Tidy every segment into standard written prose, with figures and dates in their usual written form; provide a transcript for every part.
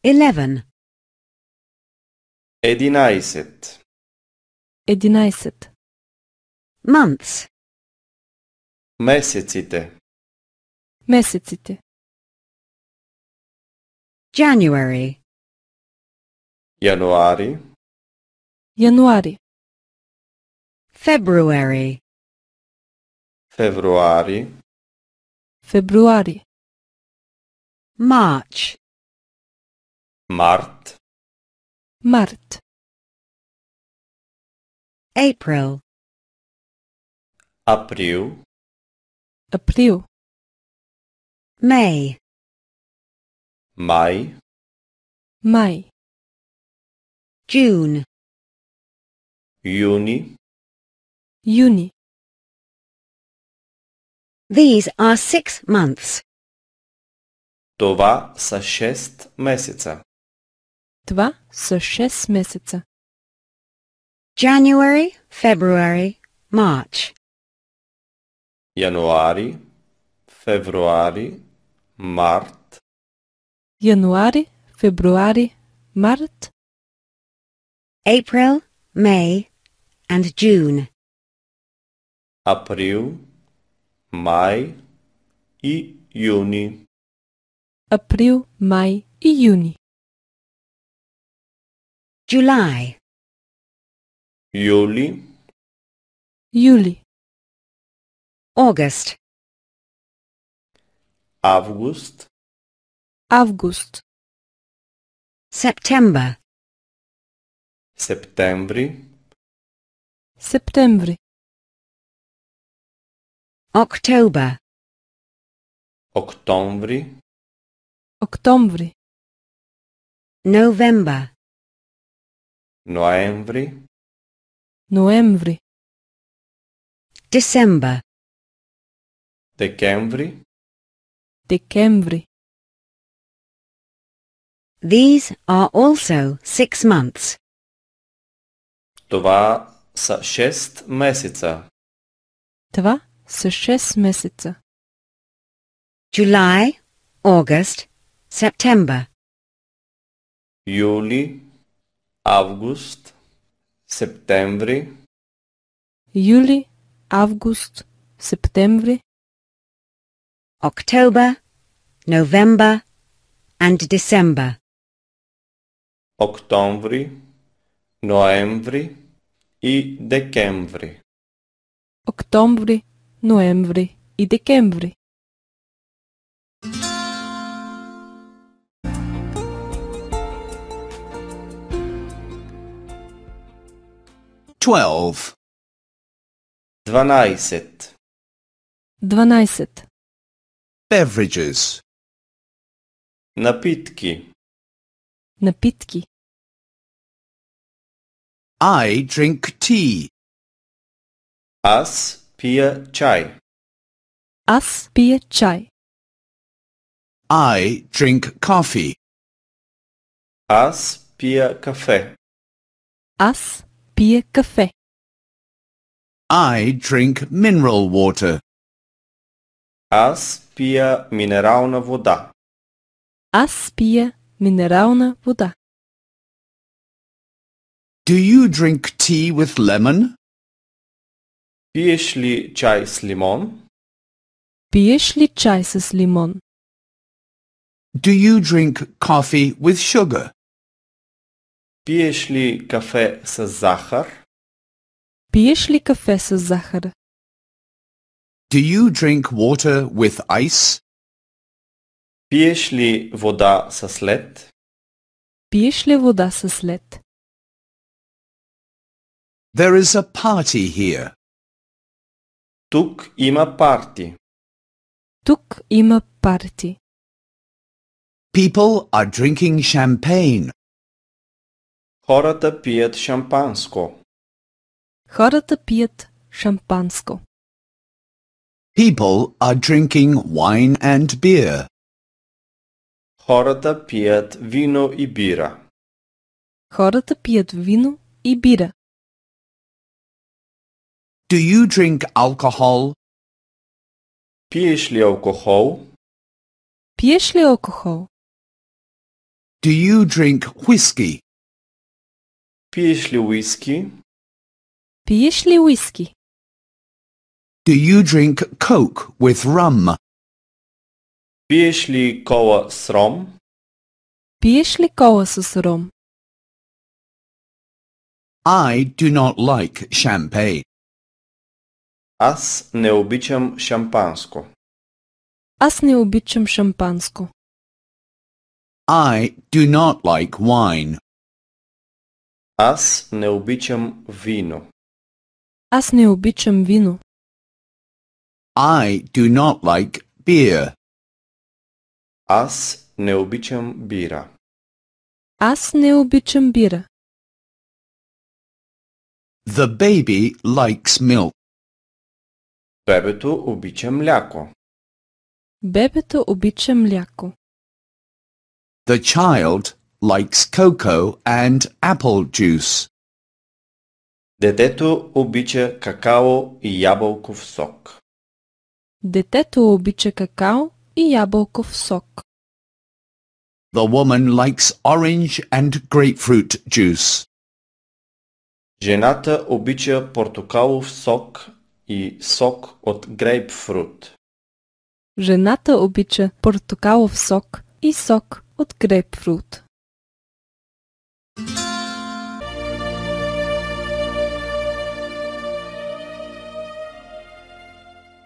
11. 11. 11. Months. Месеците. Месеците. January, Януари, Януари. February, февруари, Февруари. March, март, Март. April, април, Април. May, май, Май. June, юни. Юни. These are 6 months. Това са 6 месеца. Това са 6 месеца. January, February, March. Януари, февруари, март, Януари, февруари, март, April, May, and June. април, май и юни. април, май и юни. July, Юли, Юли, August, август, август, September, септември, септември, October, октомври, октомври, November, ноември, ноември, December, декември. декември. These are also 6 months. Това са 6 месеца. Това са 6 месеца. July, August, September. Юли, август, септември, Юли, август, септември, October, November, and December. октомври, ноември и декември. октомври, ноември и декември. Twelve. 12. 12. Beverages. Напитки. Напитки. I drink tea. Аз пия чай. Аз пия чай. I drink coffee. Аз пия кафе. Аз пия кафе. I drink mineral water. Аз пия минерална вода. Аз пия минерална вода. Do you drink tea with lemon? Пиеш ли чай с лимон? Пиеш ли чай с лимон? Do you drink coffee with sugar? Пиеш ли кафе с захар? Пиеш ли кафе с захар? Do you drink water with ice? Пиеш ли вода с лед? Пиеш ли вода с лед? There is a party here. Тук има парти. Тук има парти. People are drinking champagne. Хората пият шампанско. Хората пият шампанско. People are drinking wine and beer. Хората пият вино и бира. Хората пият вино и бира. Do you drink alcohol? Пиеш ли алкохол? Пиеш ли алкохол? Do you drink whiskey? Пиеш ли уиски? Пиеш ли уиски? Do you drink Coke with rum? Пиеш ли кола с ром? Пиеш ли кола с ром? I do not like champagne. Аз не обичам шампанско. Аз не обичам шампанско. I do not like wine. Аз не обичам вино. Аз не обичам вино. I do not like beer. Аз не обичам бира. Аз не обичам бира. The baby likes milk. Бебето обича мляко. Бебето обича мляко. The child likes cocoa and apple juice. Детето обича какао и ябълков сок. Детето обича какао и ябълков сок. The woman likes orange and grapefruit juice. Жената обича портокалов сок и сок от грейпфрут. Жената обича портокалов сок и сок от грейпфрут.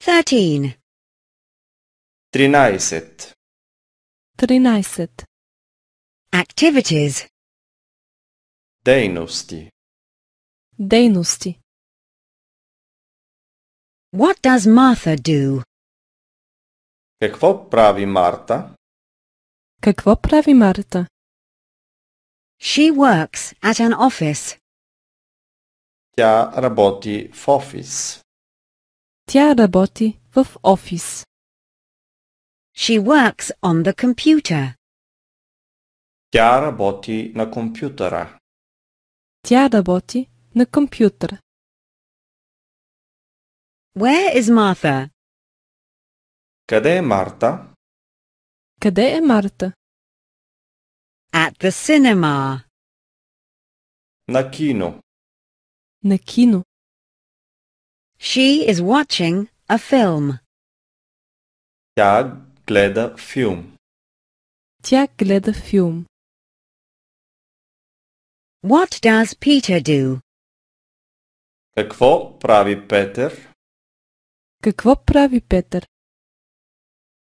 Thirteen. 13. 13. Activities. Дейности. Дейности. What does Martha do? Какво прави Марта? Какво прави Марта? She works at an office. Тя работи в офис. Тя работи в офис. She works on the computer. Тя работи на компютъра. Тя работи на компютър. Where is Martha? Къде е Марта? Къде е Марта? At the cinema. На кино. На кино. She is watching a film. Тя гледа филм. Тя гледа филм. What does Peter do? Какво прави Петър? Какво прави Петър?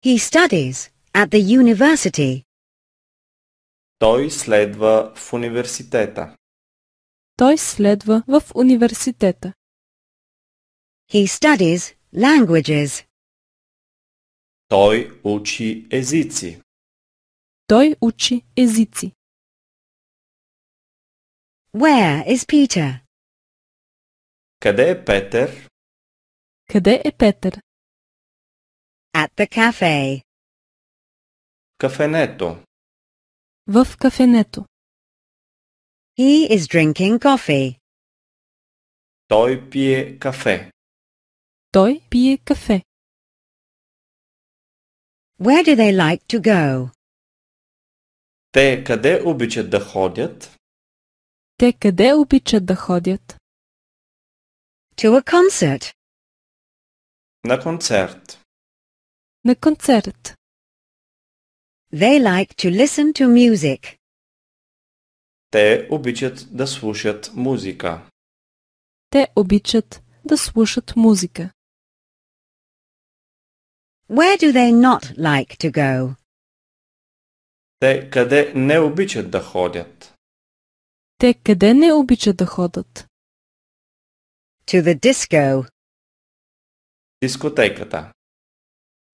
He studies at the university. Той следва в университета. Той следва в университета. He studies languages. Той учи езици. Той учи езици. Where is Peter? Къде е Петър? Къде е Петър? At the cafe. Кафенето. В кафенето. He is drinking coffee. Той пие кафе. Той пие кафе. Where do they like to go? Те къде обичат да ходят? Те къде обичат да ходят? To a concert. На концерт. На концерт. They like to listen to music. Те обичат да слушат музика. Те обичат да слушат музика. Where do they not like to go? Те къде не обичат да ходят? Те къде не обичат да ходят? To the disco. Дискотеката.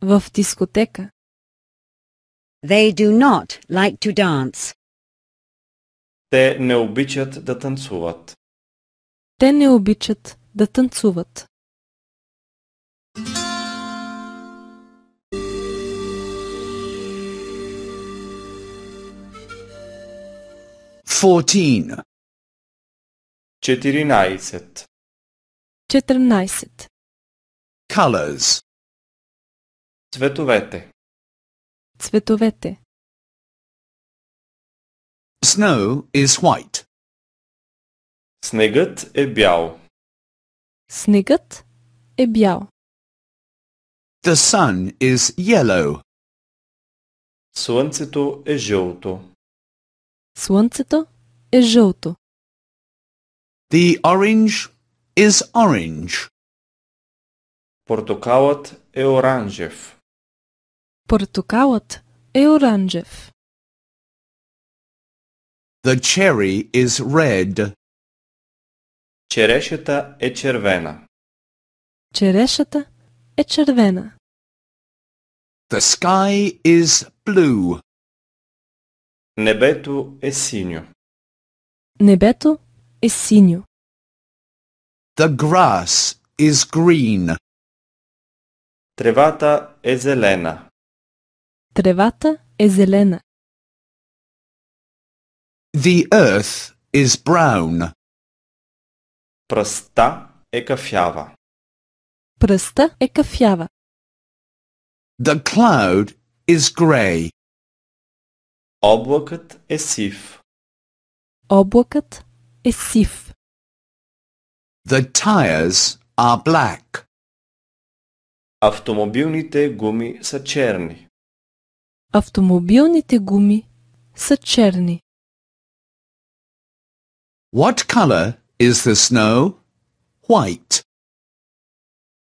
В дискотека. They do not like to dance. Те не обичат да танцуват. Те не обичат да танцуват. Fourteen. 14. 14. Colors. Цветовете. Цветовете. Snow is white. Снегът е бял. Снегът е бял. The sun is yellow. Слънцето е жълто. Слънцето е жълто. The orange is orange. Портокалът е оранжев. Портокалът е оранжев. The cherry is red. Черешата е червена. Черешата е червена. The sky is blue. Небето е синьо. Небето е синьо. The grass is green. Тревата е зелена. Тревата е зелена. The earth is brown. Пръста е кафява. Пръста е кафява. The cloud is grey. Облакът е сив. Облакът е сив. The tires are black. Автомобилните гуми са черни. Автомобилните гуми са черни. What color is the snow? White.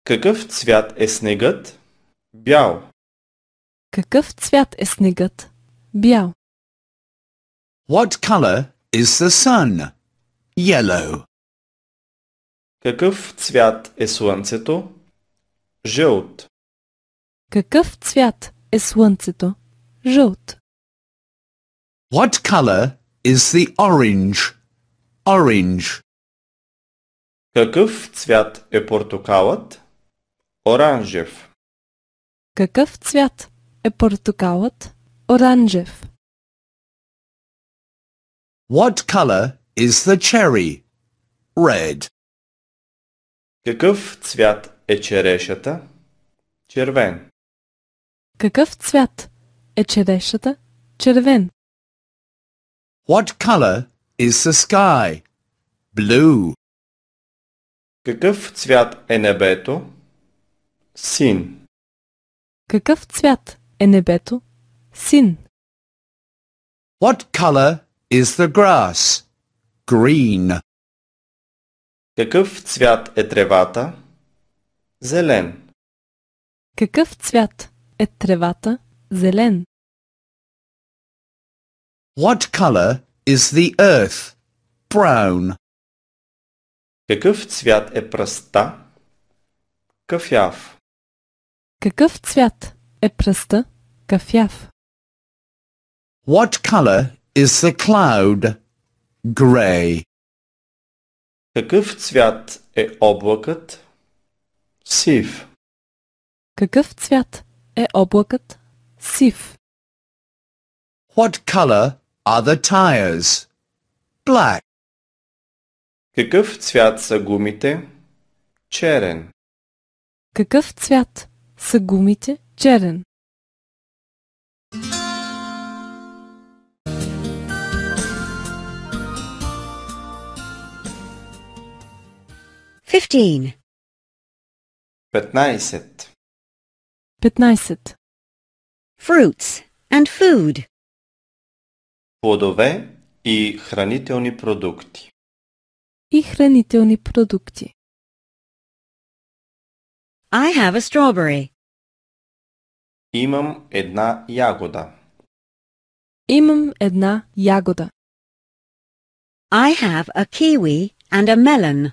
Какъв цвят е снегът? Бял. Какъв цвят е снегът? Бял. What color is the sun? Yellow. Какъв цвят е слънцето? Жълт. Какъв цвят е слънцето? Жълт. What color is the orange? Orange. Какъв цвят е портокалът? Оранжев. Какъв цвят е портокалът? Оранжев. What color is the cherry? Red. Какъв цвят е черешата? Червен. Какъв цвят е черешата? Червен. What color is the sky? Blue. Какъв цвят е небето? Син. Какъв цвят е небето? Син. What color is the grass? Green. Какъв цвят е тревата? Зелен. Какъв цвят е тревата? Зелен. What color is the earth? Brown. Какъв цвят е пръста? Кафяв. Какъв цвят е пръста? Кафяв. What color is the cloud? Grey. Какъв цвят е облакът? Сив. Какъв цвят е облакът? Сив. What color are the tires? Black. Какъв цвят са гумите? Черен. Какъв цвят са гумите? Черен. Fifteen. 15. 15. Fruits and food. Плодове и хранителни продукти. И хранителни продукти. I have a strawberry. Имам една ягода. Имам една ягода. I have a kiwi and a melon.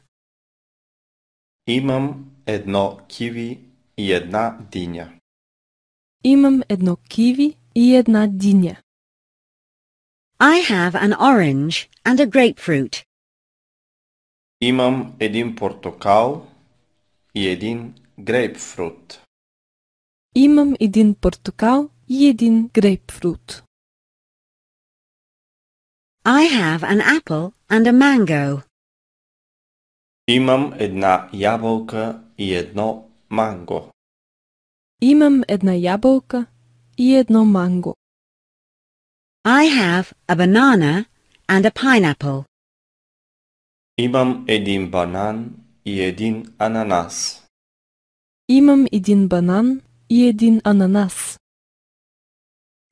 Имам едно киви и една диня. Имам едно киви и една диня. I have an orange and a grapefruit. Имам един портокал и един грейпфрут. Имам един портокал и един грейпфрут. I have an apple and a mango. Имам една ябълка и едно манго. Имам една ябълка и едно манго. I have a banana and a pineapple. Имам един банан и един ананас. Имам един банан и един ананас.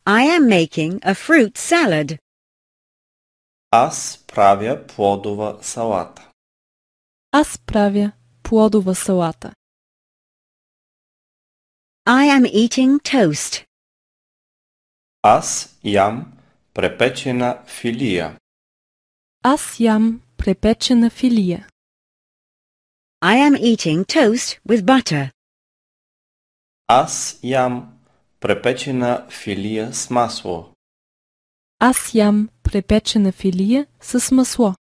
I am making a fruit salad. Аз правя плодова салата. Аз правя плодова салата. I am eating toast. Аз ям препечена филия. Аз ям препечена филия. I am eating toast with butter. Аз ям препечена филия с масло. Аз ям препечена филия с масло.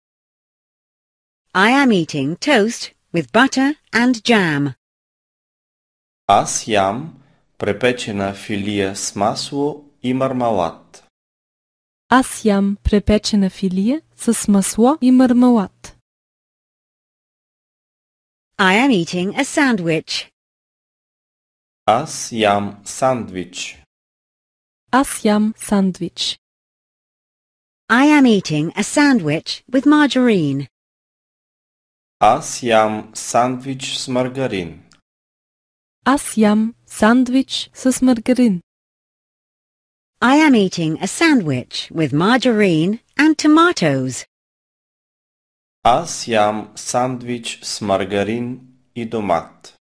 I am eating toast with butter and jam. Аз ям препечена филия с масло и мармалад. Аз ям препечена филия с масло и мармалад. I am eating a sandwich. Аз ям сандвич. Аз ям сандвич. I am eating a sandwich with margarine. Аз ям сандвич с маргарин. Аз ям сандвич с маргарин. I am eating a sandwich with margarine and tomatoes. Аз ям сандвич с маргарин и домат.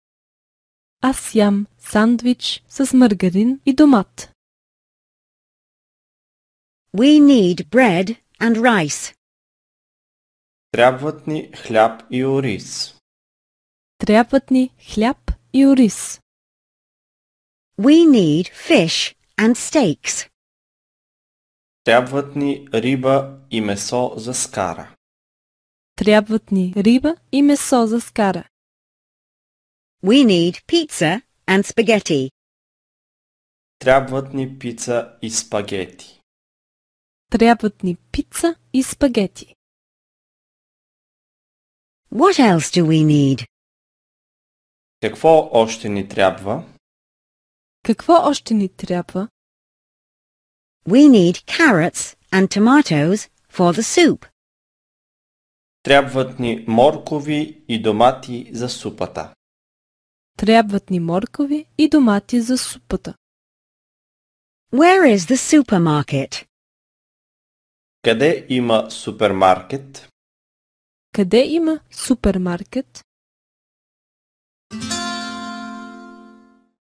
Аз ям сандвич с маргарин и домат. We need bread and rice. Трябват ни хляб и ориз. Трябват ни хляб и ориз. We need fish and steaks. Трябват ни риба и месо за скара. Трябват ни риба и месо за скара. We need pizza and spaghetti. Трябват ни пица и спагети. Трябват ни пица и спагети. What else do we need? Какво още ни трябва? Какво още ни трябва? We need carrots and tomatoes for the soup. Трябват ни моркови и домати за супата. Трябват ни моркови и домати за супата. Where is the supermarket? Къде има супермаркет? Къде има супермаркет?